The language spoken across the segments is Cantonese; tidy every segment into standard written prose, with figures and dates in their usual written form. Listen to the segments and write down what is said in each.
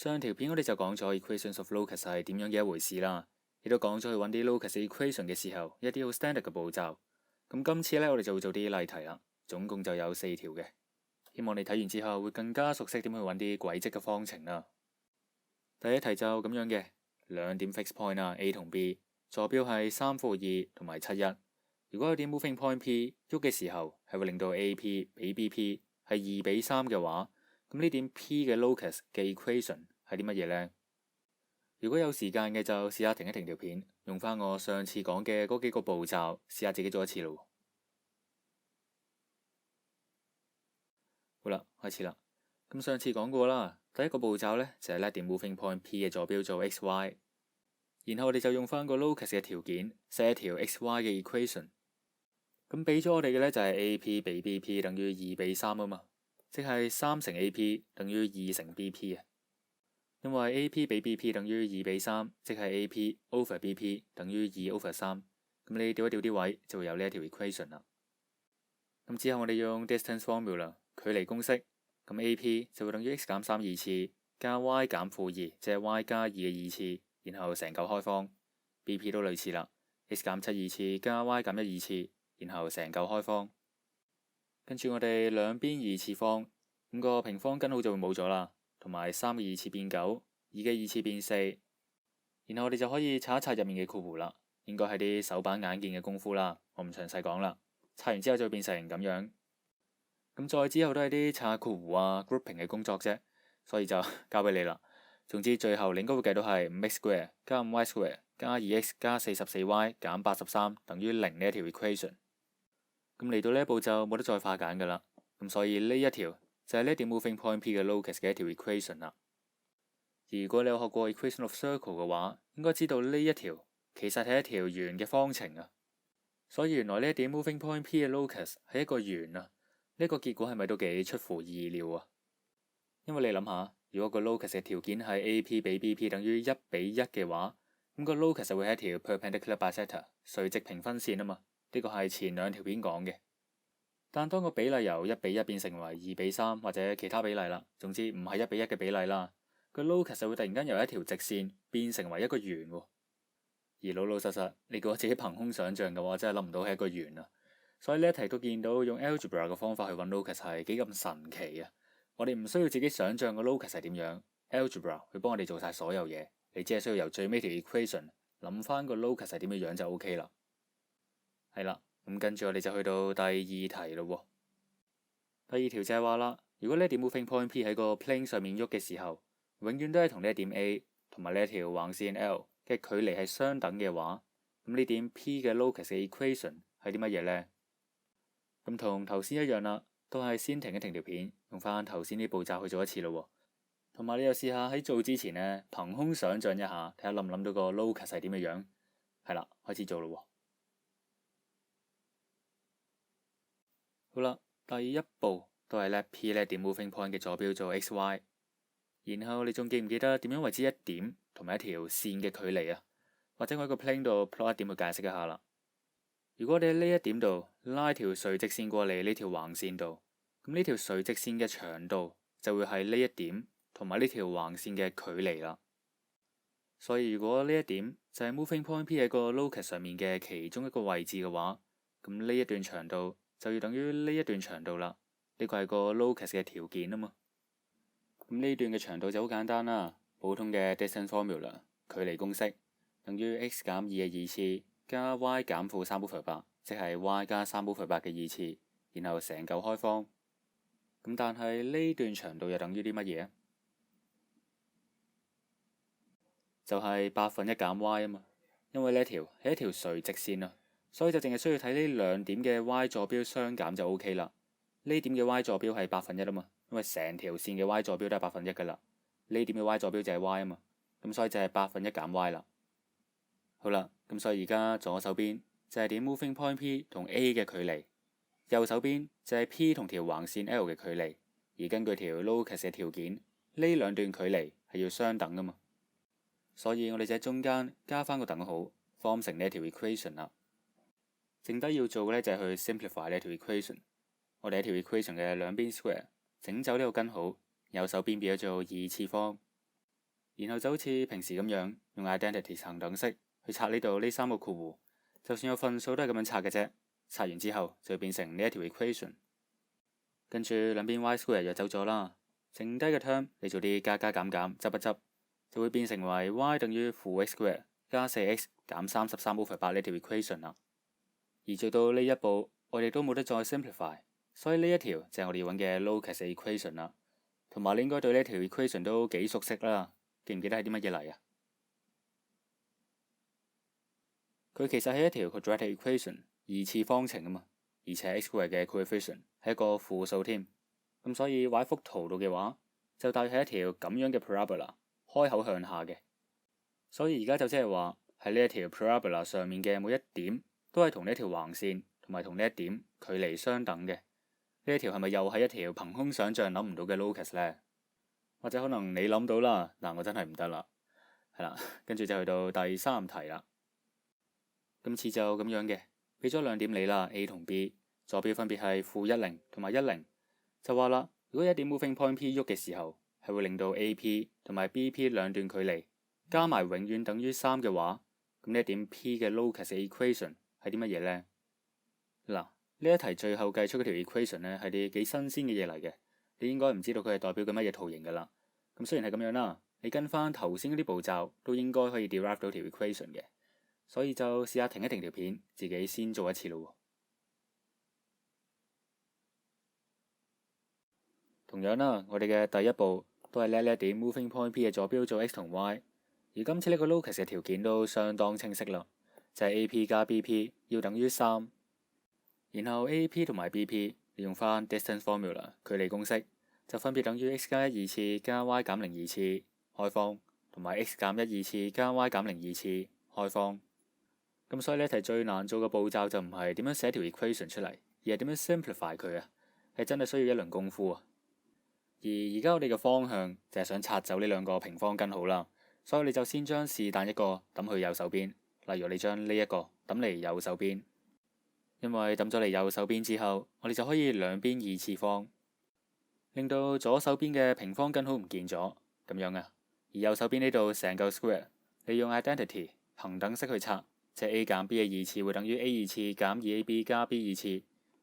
上條片我哋就講咗 equations of locus 係點樣嘅一回事啦，亦都講咗去揾啲 locus equation 嘅時候一啲好 standard 嘅步驟。咁今次呢，我哋就會做啲例題啦，總共就有4條嘅。希望你睇完之後會更加熟悉點去揾啲軌跡嘅方程啦。第一題就咁樣嘅，兩點 fixed point 啊 A 同 B， 坐標係3-2同埋7-1。如果有點 moving point P 喐嘅時候係會令到 AP 比 BP 係2:3嘅話，咁呢點 P 嘅 locus 嘅 equation 係啲乜嘢呢？如果有時間嘅就試下停一停條片，用翻我上次講嘅嗰幾個步驟，試下自己做一次咯。好啦，開始啦。咁上次講過啦，第一個步驟呢就係 let 點 moving point P 嘅坐標做 xy， 然後我哋就用翻個 locus 嘅條件寫一條 xy 嘅 equation。咁俾咗我哋嘅呢就係 AP 比 BP 等於2:3啊嘛，即係3乘 AP 等於2乘 BP 啊。因為 AP 比 BP 等於2:3，即係 AP over BP 等於2/3。咁你調一調啲位就會有呢一條 equation 啦。咁之後我哋用 distance formula 距離公式，咁 AP 就會等於 x 減3二次加 y 減負2，即係 y 加2嘅2次，然後成嚿開方。BP 都類似啦， x 減7二次加 y 減1二次，然後成嚿開方。跟住我哋兩邊二次方，咁個平方根號就會冇咗啦，同埋3嘅二次變9，2嘅二次變4，然後我哋就可以拆一拆入面嘅括弧啦，應該係啲手板眼見嘅功夫啦，我唔詳細講啦。拆完之後就會變成咁樣，咁再之後都係啲拆括弧啊 grouping 嘅工作啫，所以就交俾你啦。總之最後你應該會計到係5x square 加5y square 加 2x 加44y 減83等於0呢一條 equation。咁嚟到呢一步就冇得再化簡噶啦，咁所以呢一條就係呢點 moving point P 嘅 locus 嘅一條 equation 啦。如果你有學過 equation of circle 嘅話，應該知道呢一條其實係一條圓嘅方程啊。所以原來呢一點 moving point P 嘅 locus 係一個圓啊。呢個結果係咪都幾出乎意料啊？因為你諗下，如果個 locus 嘅條件係 AP 比 BP 等於1:1嘅話，咁個 locus 就會係一條 perpendicular bisector 垂直平分線啊嘛。呢個係前兩條片講嘅。但當個比例由1:1變成為2:3或者其他比例啦，總之唔係1:1嘅比例啦，個 locus 就會突然間由一條直線變成為一個圓喎。而老老實實，你叫我自己憑空想像嘅話，真係諗唔到係一個圓啊。所以呢一題都見到用 algebra 嘅方法去揾 locus 係幾咁神奇啊！我哋唔需要自己想像個 locus 係點樣 ，algebra 會幫我哋做晒所有嘢，你只係需要由最尾條 equation 諗翻個 locus 係點嘅樣就 OK 啦。係啦，咁跟住我哋就去到第二題咯。第二條就係話啦，如果呢一點 moving point P 喺個 plane 上面喐嘅時候，永遠都係同呢一點 A 同埋呢一條橫線 L 嘅距離係相等嘅話，咁呢點 P 嘅 locus 嘅 equation 係啲乜嘢呢？咁同頭先一樣啦，都係先停一停條片，用翻頭先啲步驟去做一次咯。同埋你又試下喺做之前呢，憑空想像一下，睇下諗唔諗到個 locus 係點嘅樣。係啦，開始做咯。好啦，第一步都係 let P 呢點 moving point 嘅坐標做 xy， 然後你仲記唔記得點樣為之一點同埋一條線嘅距離啊？或者我喺個 plane 度 plot 一點去解釋一下啦。如果你喺呢一點度拉條垂直線過嚟呢條橫線度，咁呢條垂直線嘅長度就會係呢一點同埋呢條橫線嘅距離啦。所以如果呢一點就係 moving point P 喺個 locus 上面嘅其中一個位置嘅話，咁呢一段長度就要等於呢一段長度啦。呢個係個 locus 嘅條件啊嘛。咁呢段嘅長度就好簡單啦，普通嘅 distance formula 距離公式等於 x 減2嘅2次加 y 減負3/8，即係 y 加3/8嘅2次，然後成嚿開方。咁但係呢段長度又等於啲乜嘢啊？就係1/8減 y 啊嘛。因為呢一條係一條垂直線啊，所以就淨係需要睇呢兩點嘅 y 坐標相減就 OK 啦。呢點嘅 y 坐標係1/8啊嘛，因為成條線嘅 y 坐標都係1/8噶啦。呢點嘅 y 坐標就係 y 啊嘛，咁所以就係1/8減 y 啦。好啦，咁所以而家左手邊就係點 moving point P 同 A 嘅距離，右手邊就係 P 同條橫線 L 嘅距離。而根據條 locus 嘅條件，呢兩段距離係要相等噶嘛，所以我哋就喺中間加翻個等號，form 成呢條 equation 啦。剩低要做嘅呢，就係去 simplify 呢條 equation。我哋喺條 equation 嘅兩邊 square 整走呢個根號，右手邊變咗做2次方，然後就好似平時咁樣用 identity 恒等式去拆呢度呢3個括弧，就算有份數都係咁樣拆嘅啫。拆完之後就會變成呢一條 equation， 跟住兩邊 y square 約走咗啦，剩低嘅 term 你做啲加加減減執一執，就會變成為 y 等於負 x square 加 4x 減33/8呢條 equation 啦。而做到呢一步，我哋都冇得再 simplify， 所以呢一條就係我哋要揾嘅 locus equation 啦。同埋你應該對呢條 equation 都幾熟悉啦，記唔記得係啲乜嘢嚟啊？佢其實係一條 quadratic equation， 二次方程啊嘛，而且 x square 嘅 coefficient 係一個負數添，咁所以畫一幅圖度嘅話，就大約係一條咁樣嘅 parabola， 開口向下嘅。所以而家就即係話喺呢一條 parabola 上面嘅每一點都係同呢一條橫線同埋同呢一點距離相等嘅。呢一條係咪又係一條憑空想像諗唔到嘅 locus 呢？或者可能你諗到啦，嗱我真係唔得啦，係啦，跟住就去到第3題啦。今次就咁樣嘅，俾咗兩點你啦 ，A 同 B， 坐標分別係-10同埋10，就話啦，如果一點 moving point P 喐嘅時候，係會令到 AP 同埋 BP 兩段距離加埋永遠等於3嘅話，咁呢一點 P 嘅 locus equation 係啲乜嘢呢？嗱，呢一題最後計出嗰條 equation 呢係啲幾新鮮嘅嘢嚟嘅，你應該唔知道佢係代表緊乜嘢圖形噶啦。咁雖然係咁樣啦，你跟翻頭先嗰啲步驟都應該可以 derive 到條 equation 嘅，所以就試下停一停條片，自己先做一次咯。同樣啦，我哋嘅第一步都係呢一點 moving point P 嘅坐標做 x 同 y， 而今次呢個 locus 嘅條件都相當清晰啦，就係 AP 加 BP 要等於3，然後 AP 同埋 BP 利用翻 distance formula 距離公式，就分別等於 x 加1 2次加 y 減0 2次開方，同埋 x 減1 2次加 y 減0 2次開方。咁所以呢題最難做嘅步驟就唔係點樣寫條 equation 出嚟，而係點樣 simplify 佢啊，係真係需要一輪功夫啊。而家我哋嘅方向就係想拆走呢兩個平方根號啦，所以你就先將是但一個抌去右手邊，例如你將呢一個抌嚟右手邊，因為抌咗嚟右手邊之後，我哋就可以兩邊二次方，令到左手邊嘅平方根號唔見咗咁樣啊。而右手邊呢度成嚿 square， 利用 identity 恒等式去拆，即係 a 減 b 嘅二次會等於 a 二次減 2ab 加 b 二次，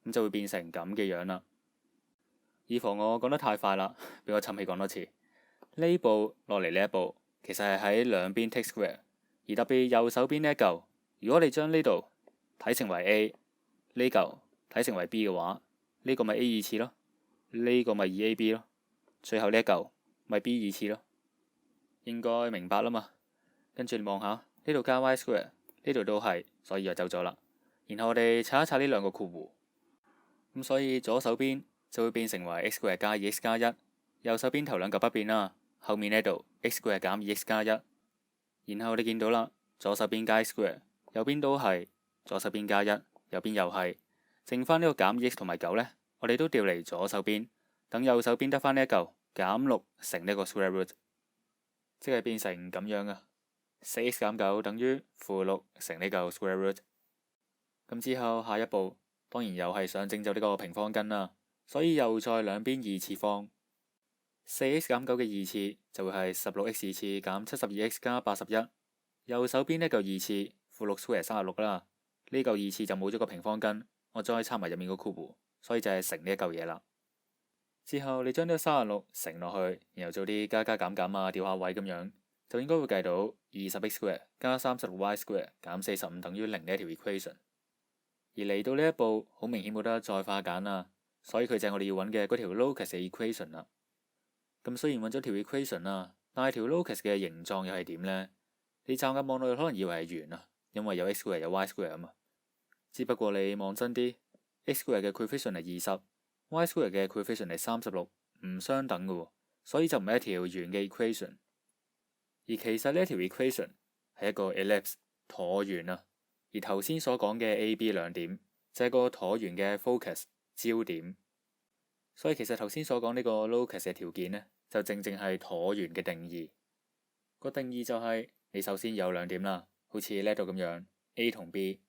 咁就會變成咁嘅樣啦。以防我講得太快啦，俾我沉氣講多次。呢步落嚟呢一步，其實係喺兩邊 take square， 而特別右手邊呢一嚿，如果你將呢度睇成為 A， 呢嚿睇成為 B 嘅話，呢個咪 A 二次咯，呢個咪 2ab 咯，最後呢一嚿咪 B 二次咯，應該明白啦嘛。跟住你望下呢度加 y square， 呢度都係，所以就走咗啦。然後我哋拆一拆呢兩個括弧，咁所以左手邊就會變成為 x square 加 2x 加1，右手邊頭兩嚿不變啦，後面呢度 x square 減 2x 加1，然後你見到啦，左手邊加 x square， 右邊都係，左手邊加1，右邊又係，剩翻呢個減 2x 同埋9呢，我哋都調嚟左手邊，等右手邊得翻呢一嚿減6乘呢個 square root， 即係變成咁樣啊， 4x 減9等於-6乘呢嚿 square root。 咁之後下一步當然又係想整走呢個平方根啦，所以又再兩邊二次方， 4x 減9嘅二次就會係 16x 二次減 72x 加81，右手邊呢嚿二次-6 square 36啦，呢嚿二次就冇咗個平方根，我再插埋入面個括弧，所以就係乘呢一嚿嘢啦。之後你將呢個36乘落去，然後做啲加加減減啊，調下位咁樣，就應該會計到 20x square 加 36y square 減45等於0呢一條 equation。而嚟到呢一步，好明顯冇得再化簡啦，所以佢就係我哋要揾嘅嗰條 locus equation 啦。咁雖然揾咗條 equation 啦，但係條 locus 嘅形狀又係點呢？你驟眼望落去可能以為係圓啊，因為有 x square 有 y square 啊嘛。只不過你望真啲，x square 嘅 coefficient 係20，y square 嘅 coefficient 係36，唔相等嘅喎，所以就唔係一條圓嘅 equation。而其實呢一條 equation 係一個 ellipse 橢圓啊。而頭先所講嘅 A、B 兩點就係個橢圓嘅 focus 焦點，所以其實頭先所講呢個 locus 嘅條件呢，就正正係橢圓嘅定義。個定義就係你首先有兩點啦，好似呢度咁樣 A 同 B，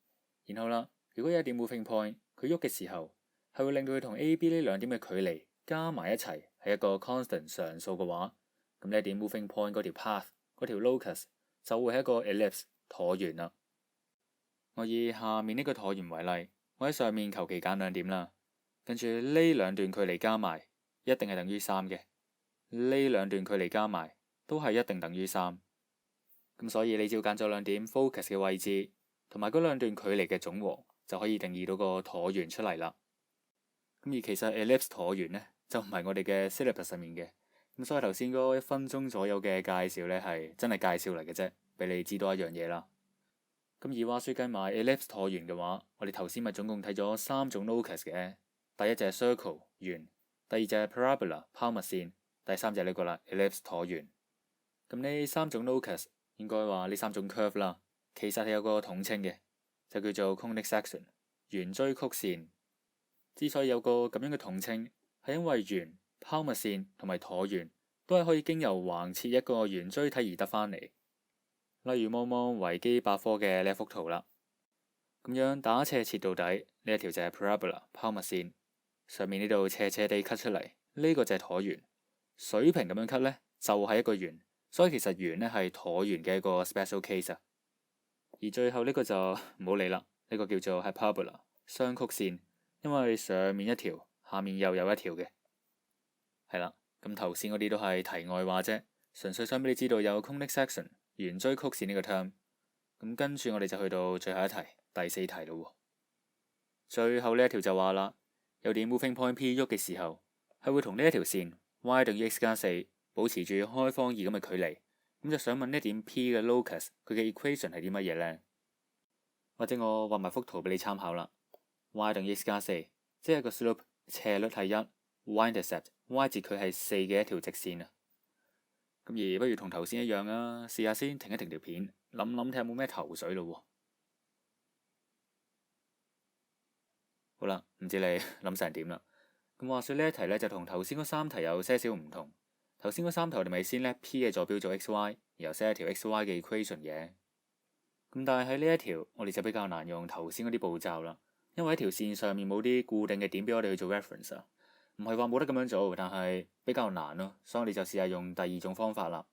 然後啦，如果有一點 moving point 佢喐嘅時候係會令到佢同 A、B 呢兩點嘅距離加埋一齊係一個 constant 常數嘅話，咁呢一點 moving point 嗰條 path 嗰條 locus 就會係一個 ellipse 橢圓啦。我以下面呢個橢圓為例，我喺上面求其揀2點啦，跟住呢兩段距離加埋一定係等於3嘅，呢兩段距離加埋都係一定等於3。咁所以你只要揀咗2點 focus 嘅位置同埋嗰兩段距離嘅總和，就可以定義到個橢圓出嚟啦。咁而其實 ellipse 橢圓呢，就唔係我哋嘅 syllabus 上面嘅，咁所以頭先嗰1分鐘左右嘅介紹呢，係真係介紹嚟嘅啫，俾你知多一樣嘢啦。咁而話說計埋 ellipse 橢圓嘅話，我哋頭先咪總共睇咗3種 locus 嘅，第一隻係 circle 圓，第二隻係 parabola 拋物線，第三隻呢個啦 ellipse 橢圓。咁呢3種 locus 應該話呢3種 curve 啦，其實係有個統稱嘅，就叫做 conic section 圓錐曲線。之所以有個咁樣嘅統稱，係因為圓、拋物線同埋橢圓都係可以經由橫切一個圓錐體而得返嚟。例如望望維基百科嘅呢一幅圖啦，咁樣打斜切到底，呢一條就係 parabola 拋物線，上面呢度斜斜地 cut 出嚟，呢個就係橢圓。水平咁樣 cut 呢，就係一個圓，所以其實圓呢係橢圓嘅一個 special case 啊。而最後呢個就唔好理啦，呢個叫做 hyperbola 雙曲線。因為上面一條，下面又有一條嘅，係啦。咁頭先嗰啲都係題外話啫，純粹想俾你知道有 conic section 圓錐曲線呢個 term。咁跟住我哋就去到最後一題，第4題咯。最後呢一條就話啦，有點 moving point P 喐嘅時候，係會同呢一條線 y 等於 x 加4保持住開方2咁嘅距離。咁就想問呢點 P 嘅 locus 佢嘅 equation 係啲乜嘢呢？或者我畫埋幅圖俾你參考啦。y 等於 x 加4，即係個 slope 斜率係1 y-intercept y 截距係4嘅一條直線啊。咁而不如同頭先一樣啊，試下先停一停條片，諗諗睇下有冇咩頭緒咯。好啦，唔知你諗成點啦。咁話說呢一題呢，就同頭先嗰3題有些少唔同。頭先嗰3題我哋咪先呢 P 嘅坐標做 xy，然後寫一條 xy 嘅 equation 嘅。咁但係喺呢一條我哋就比較難用頭先嗰啲步驟啦。因為喺條線上面冇啲固定嘅點俾我哋去做 reference 啊，唔係話冇得咁樣做，但係比較難咯，所以我哋就試下用第2種方法啦。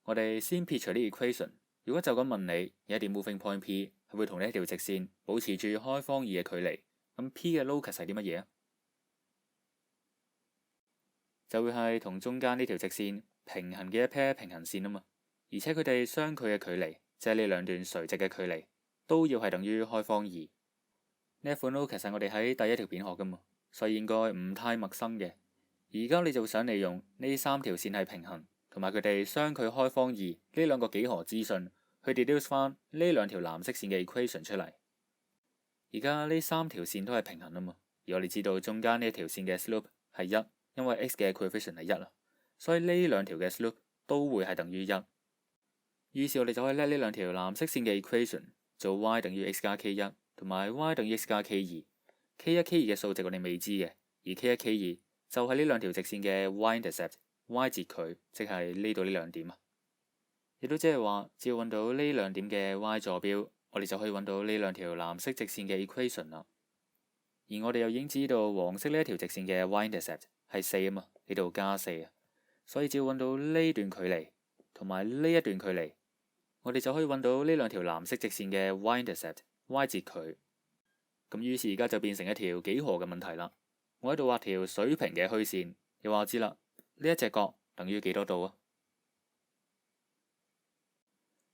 我哋先撇除啲 equation， 如果就咁問你有一點 moving point P 係會同呢一條直線保持住開方2嘅距離，咁 P 嘅 locus 係啲乜嘢啊？就會係同中間呢條直線平行嘅一 pair 平行線啊嘛，而且佢哋相距嘅距離，即係呢兩段垂直嘅距離，都要係等於開方2。呢一款 locus 係我哋喺第1條片學噶嘛，所以應該唔太陌生嘅。而家你就想利用呢3條線係平行，同埋佢哋相距開方2呢兩個幾何資訊去 deduce 翻呢2條藍色線嘅 equation 出嚟。而家呢3條線都係平行啊嘛，而我哋知道中間呢一條線嘅 slope 係1，因為 x 嘅 coefficient 係1啊，所以呢2條嘅 slope 都會係等於1。於是我哋就可以叻呢2條藍色線嘅 equation 做 y 等於 x 加 k1。同埋 y 等於 x 加 k2，k1、k2 嘅數值我哋未知嘅，而 k1、k2 就係呢兩條直線嘅 y-intercept y 截距，即係呢度呢2點啊。亦都即係話，只要揾到呢2點嘅 y 坐標，我哋就可以揾到呢2條藍色直線嘅 equation 啦。而我哋又已經知道黃色呢一條直線嘅 y-intercept 係4啊嘛，呢度加4啊，所以只要揾到呢段距離同埋呢一段距離，我哋就可以揾到呢2條藍色直線嘅 y-intercept y 截距。咁於是而家就變成一條幾何嘅問題啦。我喺度畫條水平嘅虛線，又話知啦，呢一隻角等於幾多度啊？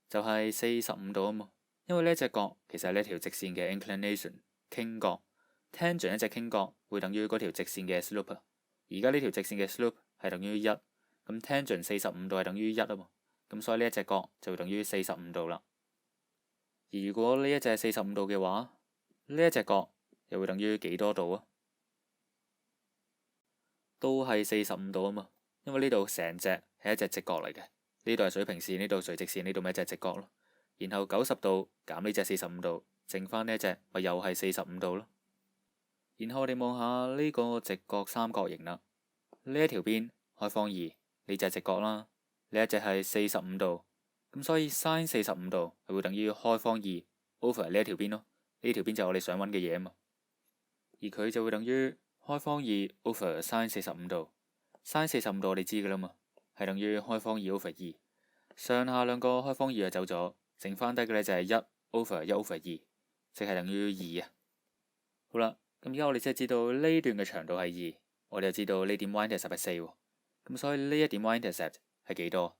就係45度啊嘛。因為呢一隻角其實係呢條直線嘅 inclination 傾角，tangent 一隻傾角會等於嗰條直線嘅 slope 啊。而家呢條直線嘅 slope 係等於1，咁 tangent 45度係等於1啊嘛。咁所以呢一隻角就會等於45度啦。而如果呢一隻係45度嘅話，呢一隻角又會等於幾多度啊？都係45度啊嘛，因為呢度成隻係一隻直角嚟嘅，呢度係水平線，呢度垂直線，呢度咪一隻直角咯。然後90度減呢隻45度，剩翻呢一隻咪又係45度咯。然後我哋望下呢個直角三角形啦，呢一條邊開方2，呢隻直角啦，呢一隻係45度。咁所以 sin 45度係會等於開方2 over 呢一條邊咯，呢條邊就係我哋想揾嘅嘢啊嘛，而佢就會等於開方2 over sin 45度，sin 45度我哋知噶啦嘛，係等於開方2/2，上下兩個開方2就走咗，剩翻低嘅呢就係1/1/2，即係等於2啊。好啦，咁而家我哋即係知道呢段嘅長度係2，我哋就知道呢點 y-intercept 係4喎，咁所以呢一點 y-intercept 係幾多？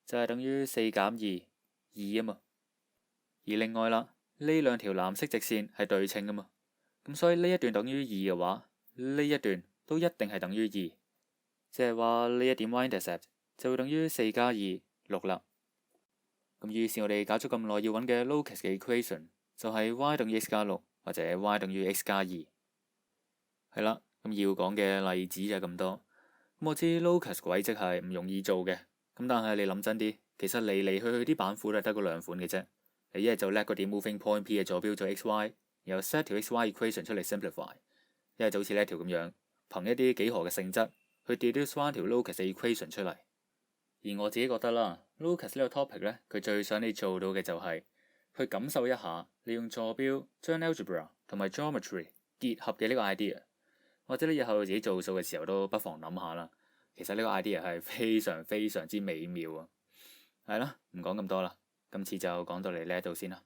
就係等於4減2啊嘛。而另外啦，呢兩條藍色直線係對稱噶嘛，咁所以呢一段等於2嘅話，呢一段都一定係等於2，即係話呢一點 y-intercept 就會等於4加2 6啦。咁於是我哋搞咗咁耐要揾嘅 locus 嘅 equation 就係 y 等於 x 加6或者 y 等於 x 加2。係啦，咁要講嘅例子就係咁多。咁我知 locus 軌跡係唔容易做嘅，咁但係你諗真啲，其實嚟嚟去去啲板斧都係得嗰兩款嘅啫。你一係就叻嗰點 moving point P 嘅坐標做 xy，然後 set 條 xy equation 出嚟 simplify， 一係就好似呢條咁樣，憑一啲幾何嘅性質去 deduce 翻條 locus 嘅 equation 出嚟。而我自己覺得啦 ，locus 呢個 topic 呢，佢最想你做到嘅就係去感受一下你用坐標將 algebra 同埋 geometry 結合嘅呢個 idea， 或者你日後自己做數嘅時候都不妨諗下啦。其實呢個 idea 係非常非常之美妙啊！係啦，唔講咁多啦。今次就講到嚟呢一度先啦。